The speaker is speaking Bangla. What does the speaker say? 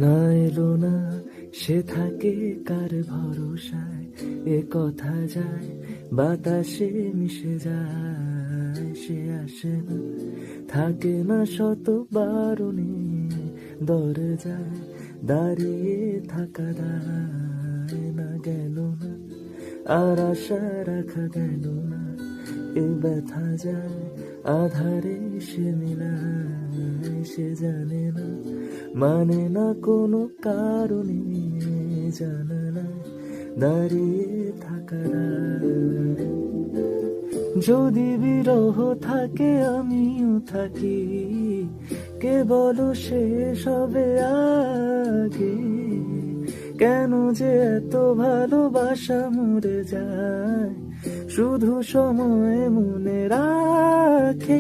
না এলো না, সে থাকে কার ভরসায়, এ কথা যায় বাতাসে মিশে যায়। সে আসে না, থাকে না, শত বারণে দরজায় দাঁড়িয়ে থাকা দায়। না গেল না, আর আশা রাখা গেল না, এ ব্যথা যায় আধারে সে মিলায়। সে জানে না, মানে না কোনো কারণে, জানালায় দাঁড়িয়ে থাকা দায়। যদি বিরহ থাকে আমিও থাকি, কে বলো শেষ হবে আগে? কেন যে এত ভালোবাসা মরে যায়, শুধু সময় মনে রাখে।